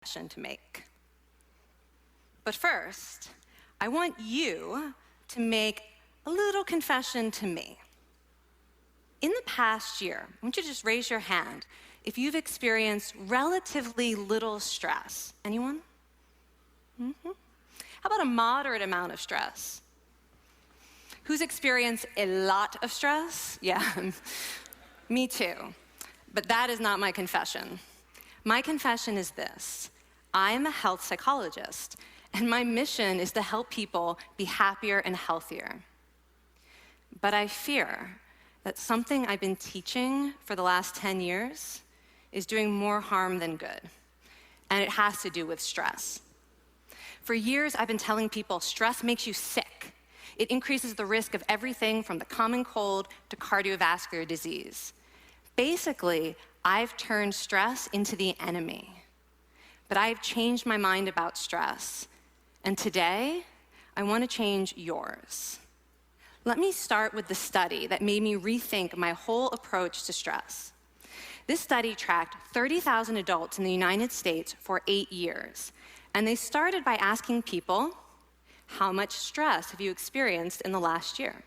confession to make. But first, I want you to make a little confession to me. In the past year, I want you to just raise your hand if you've experienced relatively little stress. Anyone? How about a moderate amount of stress? Who's experienced a lot of stress? Yeah, me too. But that is not my confession. My confession is this: I am a health psychologist, and my mission is to help people be happier and healthier. But I fear that something I've been teaching for the last 10 years is doing more harm than good, and it has to do with stress. For years, I've been telling people stress makes you sick. It increases the risk of everything from the common cold to cardiovascular disease. Basically, I've turned stress into the enemy. But I've changed my mind about stress, and today, I want to change yours. Let me start with the study that made me rethink my whole approach to stress. This study tracked 30,000 adults in the United States for 8 years, and they started by asking people, how much stress have you experienced in the last year?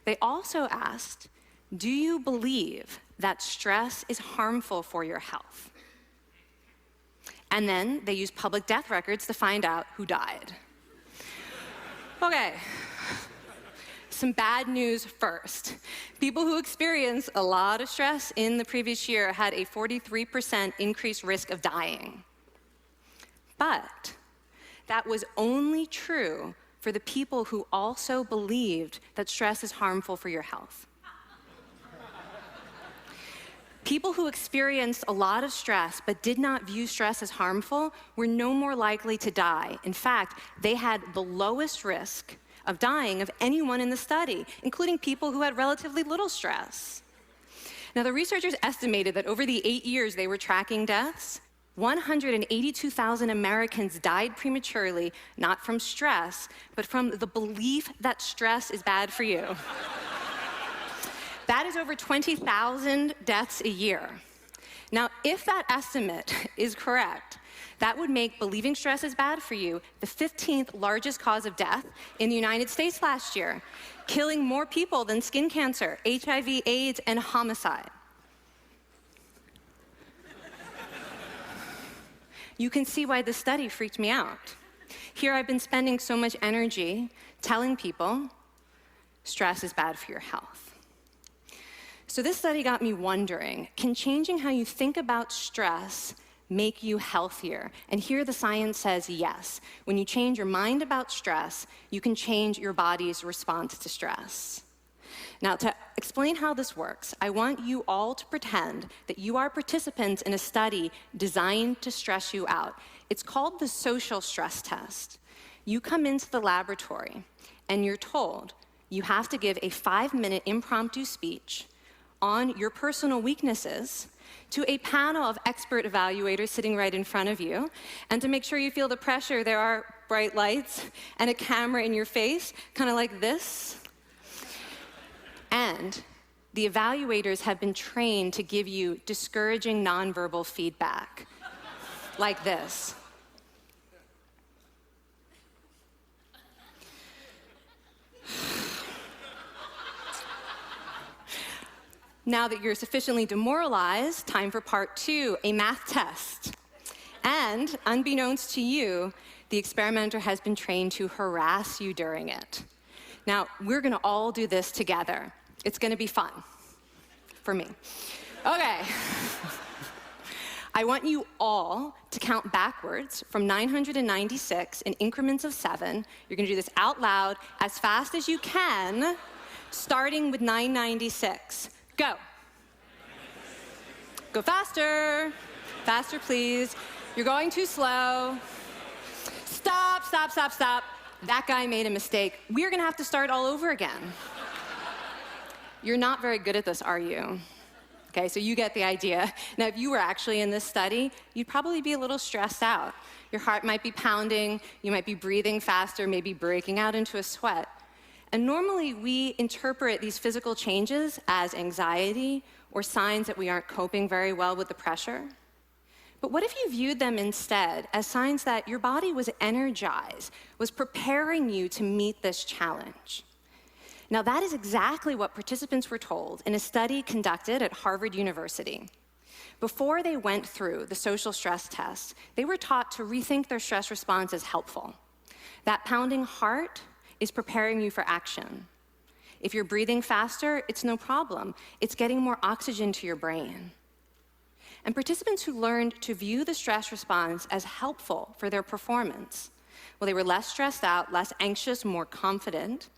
They also asked, do you believe that stress is harmful for your health? And then they used public death records to find out who died. Okay. Some bad news first. People who experienced a lot of stress in the previous year had a 43% increased risk of dying. But that was only true for the people who also believed that stress is harmful for your health. People who experienced a lot of stress but did not view stress as harmful were no more likely to die. In fact, they had the lowest risk of dying of anyone in the study, including people who had relatively little stress. Now, the researchers estimated that over the 8 years they were tracking deaths, 182,000 Americans died prematurely, not from stress, but from the belief that stress is bad for you. That is over 20,000 deaths a year. Now, if that estimate is correct, that would make believing stress is bad for you the 15th largest cause of death in the United States last year, killing more people than skin cancer, HIV, AIDS, and homicide. You can see why this study freaked me out. Here I've been spending so much energy telling people stress is bad for your health. So this study got me wondering, can changing how you think about stress make you healthier? And here the science says yes. When you change your mind about stress, you can change your body's response to stress. Now, to explain how this works, I want you all to pretend that you are participants in a study designed to stress you out. It's called the social stress test. You come into the laboratory, and you're told you have to give a 5-minute impromptu speech on your personal weaknesses to a panel of expert evaluators sitting right in front of you. And to make sure you feel the pressure, there are bright lights and a camera in your face, kind of like this. And the evaluators have been trained to give you discouraging nonverbal feedback, like this. Now that you're sufficiently demoralized, time for part 2, a math test. And unbeknownst to you, the experimenter has been trained to harass you during it. Now, we're gonna all do this together. It's gonna be fun, for me. Okay. I want you all to count backwards from 996 in increments of 7. You're gonna do this out loud as fast as you can, starting with 996. Go. Go faster. Faster, please. You're going too slow. Stop, stop, stop, stop. That guy made a mistake. We're gonna have to start all over again. You're not very good at this, are you? Okay, so you get the idea. Now, if you were actually in this study, you'd probably be a little stressed out. Your heart might be pounding, you might be breathing faster, maybe breaking out into a sweat. And normally, we interpret these physical changes as anxiety or signs that we aren't coping very well with the pressure. But what if you viewed them instead as signs that your body was energized, was preparing you to meet this challenge? Now, that is exactly what participants were told in a study conducted at Harvard University. Before they went through the social stress test, they were taught to rethink their stress response as helpful. That pounding heart is preparing you for action. If you're breathing faster, it's no problem. It's getting more oxygen to your brain. And participants who learned to view the stress response as helpful for their performance, well, they were less stressed out, less anxious, more confident.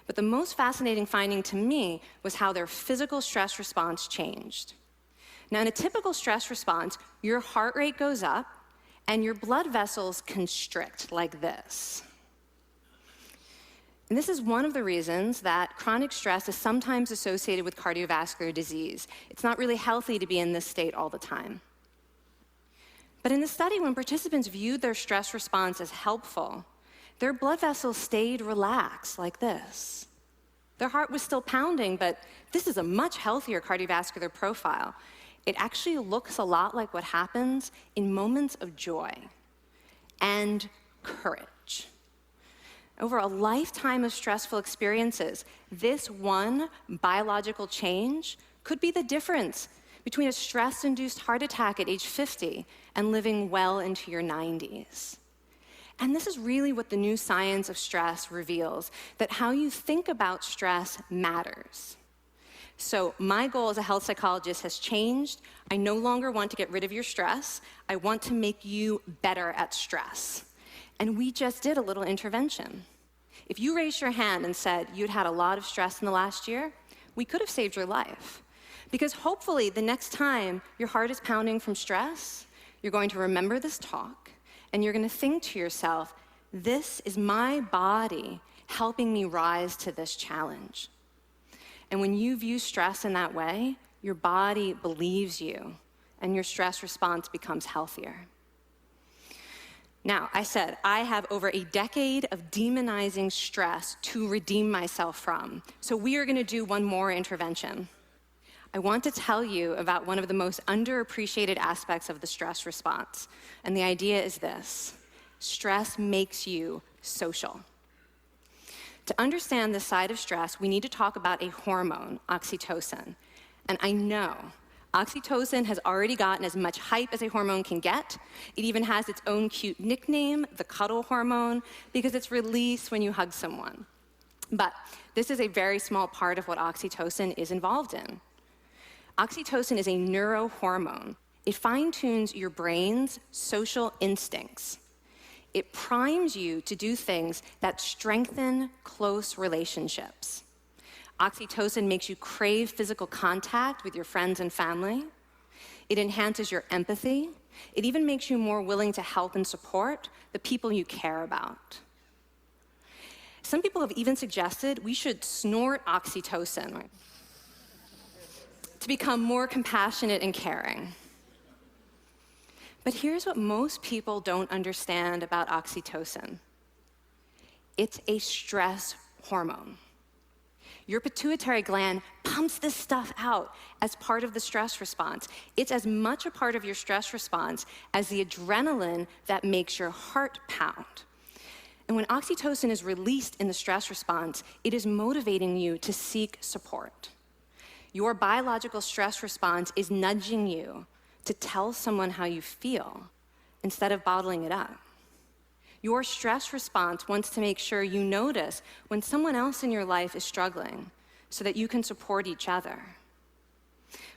But the most fascinating finding to me was how their physical stress response changed. Now, in a typical stress response, your heart rate goes up and your blood vessels constrict like this. And this is one of the reasons that chronic stress is sometimes associated with cardiovascular disease. It's not really healthy to be in this state all the time. But in the study, when participants viewed their stress response as helpful, their blood vessels stayed relaxed like this. Their heart was still pounding, but this is a much healthier cardiovascular profile. It actually looks a lot like what happens in moments of joy and courage. Over a lifetime of stressful experiences, this one biological change could be the difference between a stress-induced heart attack at age 50 and living well into your 90s. And this is really what the new science of stress reveals, that how you think about stress matters. So my goal as a health psychologist has changed. I no longer want to get rid of your stress. I want to make you better at stress. And we just did a little intervention. If you raised your hand and said you'd had a lot of stress in the last year, we could have saved your life. Because hopefully the next time your heart is pounding from stress, you're going to remember this talk, and you're going to think to yourself, this is my body helping me rise to this challenge. And when you view stress in that way, your body believes you, and your stress response becomes healthier. Now, I said I have over a decade of demonizing stress to redeem myself from. So we are going to do one more intervention. I want to tell you about one of the most underappreciated aspects of the stress response. And the idea is this: stress makes you social. To understand this side of stress, we need to talk about a hormone, oxytocin. And I know oxytocin has already gotten as much hype as a hormone can get. It even has its own cute nickname, the cuddle hormone, because it's released when you hug someone. But this is a very small part of what oxytocin is involved in. Oxytocin is a neurohormone. It fine-tunes your brain's social instincts. It primes you to do things that strengthen close relationships. Oxytocin makes you crave physical contact with your friends and family. It enhances your empathy. It even makes you more willing to help and support the people you care about. Some people have even suggested we should snort oxytocin to become more compassionate and caring. But here's what most people don't understand about oxytocin. It's a stress hormone. Your pituitary gland pumps this stuff out as part of the stress response. It's as much a part of your stress response as the adrenaline that makes your heart pound. And when oxytocin is released in the stress response, it is motivating you to seek support. Your biological stress response is nudging you to tell someone how you feel instead of bottling it up. Your stress response wants to make sure you notice when someone else in your life is struggling so that you can support each other.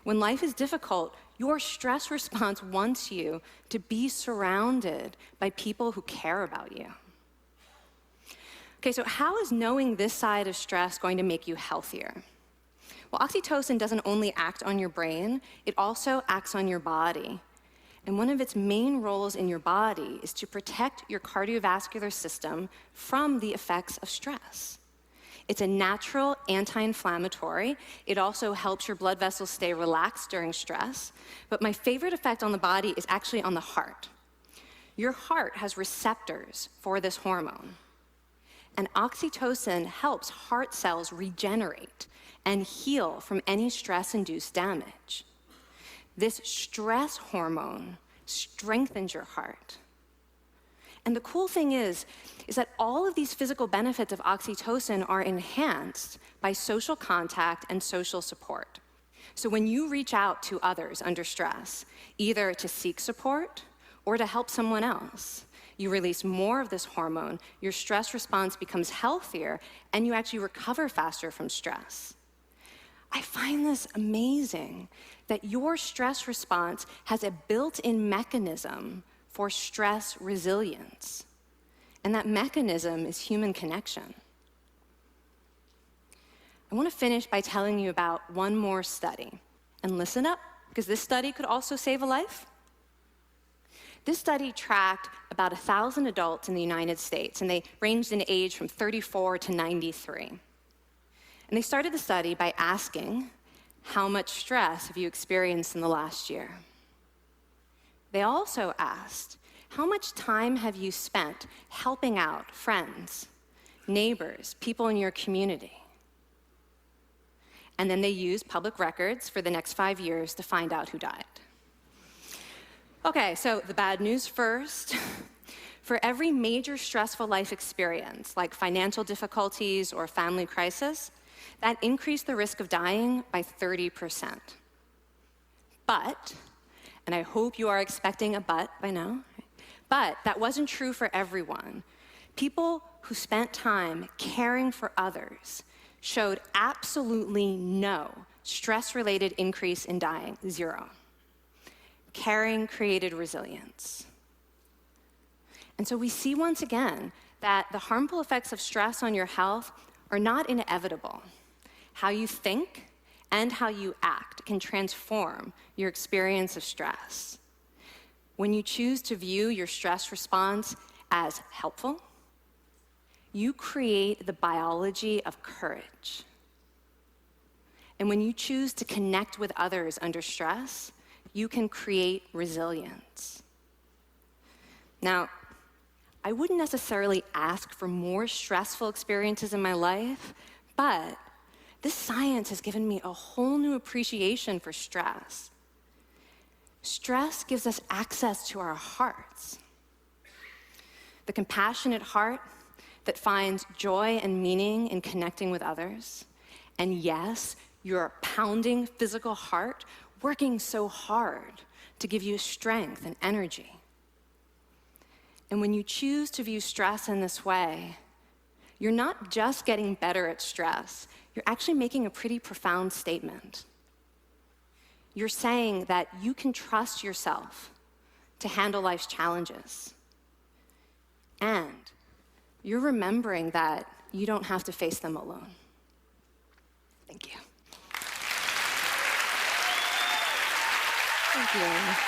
When life is difficult, your stress response wants you to be surrounded by people who care about you. Okay, so how is knowing this side of stress going to make you healthier? Well, oxytocin doesn't only act on your brain, it also acts on your body. And one of its main roles in your body is to protect your cardiovascular system from the effects of stress. It's a natural anti-inflammatory. It also helps your blood vessels stay relaxed during stress. But my favorite effect on the body is actually on the heart. Your heart has receptors for this hormone. And oxytocin helps heart cells regenerate and heal from any stress-induced damage. This stress hormone strengthens your heart. And the cool thing is that all of these physical benefits of oxytocin are enhanced by social contact and social support. So when you reach out to others under stress, either to seek support or to help someone else, you release more of this hormone, your stress response becomes healthier, and you actually recover faster from stress. I find this amazing that your stress response has a built-in mechanism for stress resilience. And that mechanism is human connection. I want to finish by telling you about one more study. And listen up, because this study could also save a life. This study tracked about 1,000 adults in the United States, and they ranged in age from 34 to 93. And they started the study by asking, how much stress have you experienced in the last year? They also asked, how much time have you spent helping out friends, neighbors, people in your community? And then they used public records for the next 5 years to find out who died. Okay, so the bad news first. For every major stressful life experience, like financial difficulties or family crisis, that increased the risk of dying by 30%. But, and I hope you are expecting a but by now, but that wasn't true for everyone. People who spent time caring for others showed absolutely no stress-related increase in dying, 0. Caring created resilience. And so we see once again that the harmful effects of stress on your health are not inevitable. How you think and how you act can transform your experience of stress. When you choose to view your stress response as helpful, you create the biology of courage. And when you choose to connect with others under stress, you can create resilience. Now, I wouldn't necessarily ask for more stressful experiences in my life, but this science has given me a whole new appreciation for stress. Stress gives us access to our hearts. The compassionate heart that finds joy and meaning in connecting with others. And yes, your pounding physical heart working so hard to give you strength and energy. And when you choose to view stress in this way, you're not just getting better at stress, you're actually making a pretty profound statement. You're saying that you can trust yourself to handle life's challenges. And you're remembering that you don't have to face them alone. Thank you. Thank you.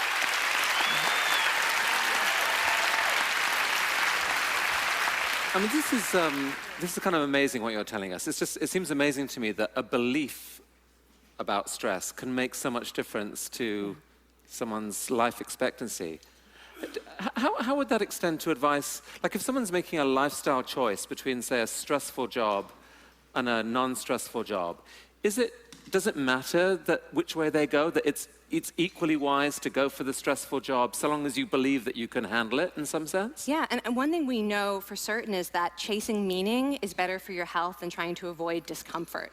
I mean, this is kind of amazing what you're telling us. It seems amazing to me that a belief about stress can make so much difference to someone's life expectancy. How would that extend to advice? Like if someone's making a lifestyle choice between, say, a stressful job and a non-stressful job, does it matter that which way they go, that it's equally wise to go for the stressful job so long as you believe that you can handle it in some sense? Yeah, and one thing we know for certain is that chasing meaning is better for your health than trying to avoid discomfort.